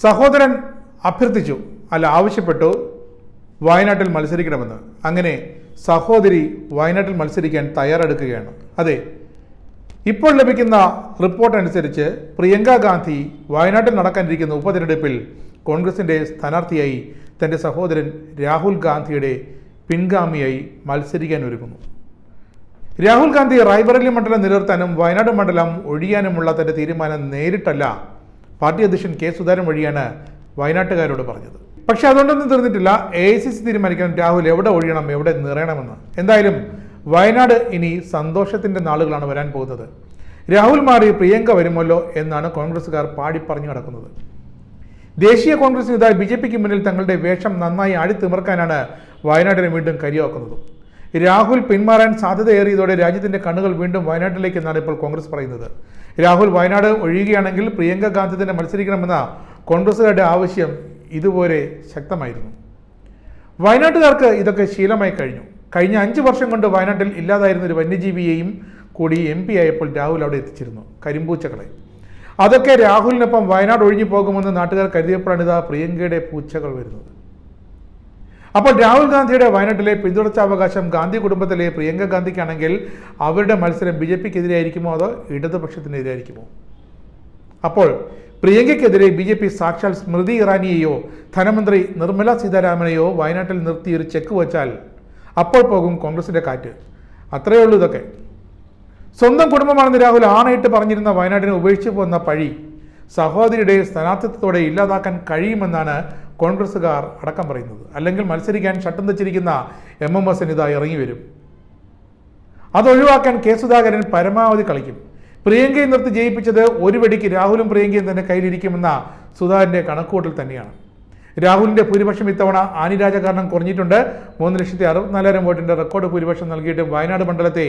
സഹോദരൻ അഭ്യർത്ഥിച്ചു, ആവശ്യപ്പെട്ടു വയനാട്ടിൽ മത്സരിക്കണമെന്ന്. അങ്ങനെ സഹോദരി വയനാട്ടിൽ മത്സരിക്കാൻ തയ്യാറെടുക്കുകയാണ്. അതെ, ഇപ്പോൾ ലഭിക്കുന്ന റിപ്പോർട്ട് അനുസരിച്ച് പ്രിയങ്ക ഗാന്ധി വയനാട്ടിൽ നടക്കാനിരിക്കുന്ന ഉപതെരഞ്ഞെടുപ്പിൽ കോൺഗ്രസിൻ്റെ സ്ഥാനാർത്ഥിയായി തൻ്റെ സഹോദരൻ രാഹുൽ ഗാന്ധിയുടെ പിൻഗാമിയായി മത്സരിക്കാൻ ഒരുങ്ങുന്നു. രാഹുൽ ഗാന്ധി റായ്ബറേലി മണ്ഡലം നിലനിർത്താനും വയനാട് മണ്ഡലം ഒഴിയാനുമുള്ള തൻ്റെ തീരുമാനം നേരിട്ടല്ല പാർട്ടി അധ്യക്ഷൻ കെ സുധാകരൻ വഴിയാണ് വയനാട്ടുകാരോട് പറഞ്ഞത്. പക്ഷെ അതുകൊണ്ടൊന്നും തീർന്നിട്ടില്ല. AICC തീരുമാനിക്കണം രാഹുൽ എവിടെ ഒഴിയണം, എവിടെ നിറയണമെന്ന്. എന്തായാലും വയനാട് ഇനി സന്തോഷത്തിൻ്റെ നാളുകളാണ് വരാൻ പോകുന്നത്. രാഹുൽ മാറി പ്രിയങ്ക വരുമല്ലോ എന്നാണ് കോൺഗ്രസ്സുകാർ പാടിപ്പറഞ്ഞു നടക്കുന്നത്. ദേശീയ കോൺഗ്രസ് നേതാവ് BJPക്ക് മുന്നിൽ തങ്ങളുടെ വേഷം നന്നായി ആടിത്തിമിർക്കാനാണ് വയനാടിനെ വീണ്ടും കരിയാക്കുന്നത്. രാഹുൽ പിന്മാറാൻ സാധ്യതയേറിയതോടെ രാജ്യത്തിന്റെ കണ്ണുകൾ വീണ്ടും വയനാട്ടിലേക്ക് എന്നാണ് ഇപ്പോൾ കോൺഗ്രസ് പറയുന്നത്. രാഹുൽ വയനാട് ഒഴിയുകയാണെങ്കിൽ പ്രിയങ്ക ഗാന്ധി തന്നെ മത്സരിക്കണമെന്ന കോൺഗ്രസുകാരുടെ ആവശ്യം ഇതുപോലെ ശക്തമായിരുന്നു. വയനാട്ടുകാർക്ക് ഇതൊക്കെ ശീലമായി കഴിഞ്ഞു. കഴിഞ്ഞ 5 വർഷം കൊണ്ട് വയനാട്ടിൽ ഇല്ലാതായിരുന്ന ഒരു വന്യജീവിയെയും കൂടി MP ആയപ്പോൾ രാഹുൽ അവിടെ എത്തിച്ചിരുന്നു, കരിമ്പൂച്ചകളെ. അതൊക്കെ രാഹുലിനൊപ്പം വയനാട് ഒഴിഞ്ഞു പോകുമെന്ന് നാട്ടുകാർ കരുതിയപ്പോഴാണ് ഇതാ പ്രിയങ്കയുടെ പൂച്ചകൾ വരുന്നത്. അപ്പോൾ രാഹുൽ ഗാന്ധിയുടെ വയനാട്ടിലെ പിന്തുടർച്ചാവകാശം ഗാന്ധി കുടുംബത്തിലെ പ്രിയങ്ക ഗാന്ധിക്കാണെങ്കിൽ അവരുടെ മത്സരം BJPക്കെതിരെയായിരിക്കുമോ അതോ ഇടതുപക്ഷത്തിനെതിരായിരിക്കുമോ? അപ്പോൾ പ്രിയങ്കയ്ക്കെതിരെ BJP സാക്ഷാൽ സ്മൃതി ഇറാനിയെയോ ധനമന്ത്രി നിർമ്മല സീതാരാമനെയോ വയനാട്ടിൽ നിർത്തി ഒരു ചെക്ക് വച്ചാൽ അപ്പോൾ പോകും കോൺഗ്രസിന്റെ കാറ്റ്. അത്രയേ ഉള്ളൂ. ഇതൊക്കെ സ്വന്തം കുടുംബമാണെന്ന് രാഹുൽ ആണയിട്ട് പറഞ്ഞിരുന്ന വയനാട്ടിനെ ഉപേക്ഷിച്ചു പോകുന്ന പഴി സഹോദരിയുടെ സ്ഥാനാർത്ഥിത്വത്തോടെ ഇല്ലാതാക്കാൻ കഴിയുമെന്നാണ് കോൺഗ്രസ്സുകാർ അടക്കം പറയുന്നത്. അല്ലെങ്കിൽ മത്സരിക്കാൻ ഷട്ടം തെച്ചിരിക്കുന്ന MMS ഇതാ ഇറങ്ങി വരും. അതൊഴിവാക്കാൻ കെ സുധാകരൻ പരമാവധി കളിക്കും. പ്രിയങ്കയെ നിർത്തി ജയിപ്പിച്ചത് ഒരു വെടിക്ക് രാഹുലും പ്രിയങ്കയും തന്നെ കയ്യിലിരിക്കുമെന്ന സുധാകരന്റെ കണക്കുകൂട്ടൽ തന്നെയാണ്. രാഹുലിന്റെ ഭൂരിപക്ഷം ഇത്തവണ ആനി രാജ കാരണം കുറഞ്ഞിട്ടുണ്ട്. 3,64,000 വോട്ടിന്റെ റെക്കോർഡ് ഭൂരിപക്ഷം നൽകിയിട്ടും വയനാട് മണ്ഡലത്തെ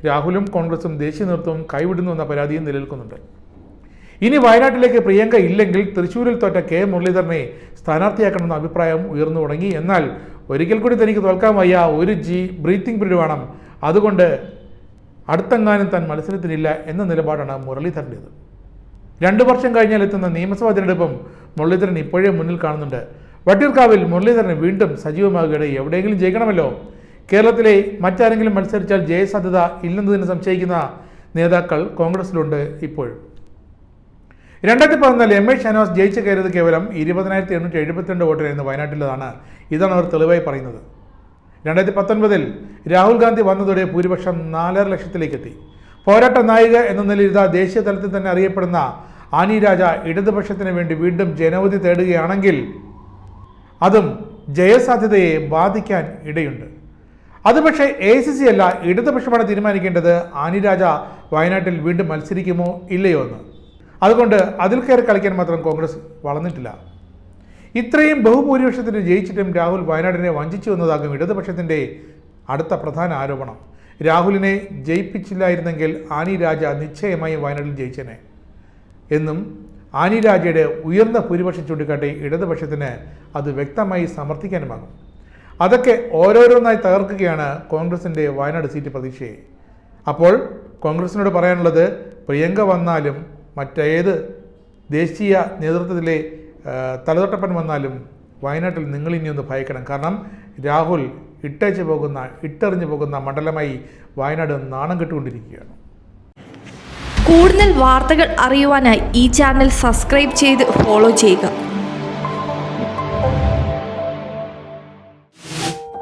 രാഹുലും കോൺഗ്രസും ദേശീയ നേതൃത്വവും കൈവിടുന്നു എന്ന പരാതിയും നിലനിൽക്കുന്നുണ്ട്. ഇനി വയനാട്ടിലേക്ക് പ്രിയങ്ക ഇല്ലെങ്കിൽ തൃശ്ശൂരിൽ തോറ്റ K മുരളീധരനെ സ്ഥാനാർത്ഥിയാക്കണമെന്ന അഭിപ്രായം ഉയർന്നു തുടങ്ങി. എന്നാൽ ഒരിക്കൽ കൂടി തനിക്ക് തോൽക്കാൻ വയ്യ, ഒരു ബ്രീത്തിങ് പീരീഡ് വേണം, അതുകൊണ്ട് അടുത്തെങ്ങാനും താൻ മത്സരത്തിനില്ല എന്ന നിലപാടാണ് മുരളീധരൻ്റേത്. 2 വർഷം കഴിഞ്ഞാൽ എത്തുന്ന നിയമസഭാ തിരഞ്ഞെടുപ്പും മുരളീധരൻ ഇപ്പോഴേ മുന്നിൽ കാണുന്നുണ്ട്. വട്ടിയൂർക്കാവിൽ മുരളീധരൻ വീണ്ടും സജീവമാകുകയുടെ എവിടെയെങ്കിലും ജയിക്കണമല്ലോ. കേരളത്തിലെ മറ്റാരെങ്കിലും മത്സരിച്ചാൽ ജയസാധ്യത ഇല്ലെന്നതിന് സംശയിക്കുന്ന നേതാക്കൾ കോൺഗ്രസിലുണ്ട് ഇപ്പോഴും. 2014 MA ഷാനവാസ് ജയിച്ചു കയറിയത് കേവലം 20,872 വോട്ടിനായിരുന്നു വയനാട്ടിലേതാണ്. ഇതാണ് അവർ തെളിവായി പറയുന്നത്. 2019 രാഹുൽ ഗാന്ധി വന്നതോടെ ഭൂരിപക്ഷം 4.5 ലക്ഷത്തിലേക്ക് എത്തി. പോരാട്ട നായിക എന്ന നിലയിൽ ഇതാ ദേശീയ തലത്തിൽ തന്നെ അറിയപ്പെടുന്ന ആനി രാജ ഇടതുപക്ഷത്തിന് വേണ്ടി വീണ്ടും ജനവിധി തേടുകയാണെങ്കിൽ അതും ജയസാധ്യതയെ ബാധിക്കാൻ ഇടയുണ്ട്. അത് പക്ഷേ AICC അല്ല, ഇടതുപക്ഷമാണ് തീരുമാനിക്കേണ്ടത് ആനി രാജ വയനാട്ടിൽ വീണ്ടും മത്സരിക്കുമോ ഇല്ലയോ എന്ന്. അതുകൊണ്ട് അതിൽ കയറി കളിക്കാൻ മാത്രം കോൺഗ്രസ് വളർന്നിട്ടില്ല. ഇത്രയും ബഹുഭൂരിപക്ഷത്തിന് ജയിച്ചിട്ടും രാഹുൽ വയനാടിനെ വഞ്ചിച്ചു എന്നതാകും ഇടതുപക്ഷത്തിൻ്റെ അടുത്ത പ്രധാന ആരോപണം. രാഹുലിനെ ജയിപ്പിച്ചില്ലായിരുന്നെങ്കിൽ ആനി രാജ നിശ്ചയമായും വയനാട്ടിൽ ജയിച്ചേനെ എന്നും ആനി രാജയുടെ ഉയർന്ന ഭൂരിപക്ഷം ചൂണ്ടിക്കാട്ടി ഇടതുപക്ഷത്തിന് അത് വ്യക്തമായി സമർത്ഥിക്കാനുമാകും. അതൊക്കെ ഓരോരോന്നായി തകർക്കുകയാണ് കോൺഗ്രസിൻ്റെ വയനാട് സീറ്റ് പ്രതീക്ഷയെ. അപ്പോൾ കോൺഗ്രസിനോട് പറയാനുള്ളത്, പ്രിയങ്ക വന്നാലും മറ്റേത് ദേശീയ നേതൃത്വത്തിലെ തലതൊട്ടപ്പൻ വന്നാലും വയനാട്ടിൽ നിങ്ങൾ ഇനിയൊന്ന് ഭയക്കണം. കാരണം രാഹുൽ ഇട്ടെറിഞ്ഞു പോകുന്ന മണ്ഡലമായി വയനാട് നാണം കെട്ടുകൊണ്ടിരിക്കുകയാണ്. കൂടുതൽ വാർത്തകൾ അറിയുവാനായി ഈ ചാനൽ സബ്സ്ക്രൈബ് ചെയ്ത് ഫോളോ ചെയ്യുക.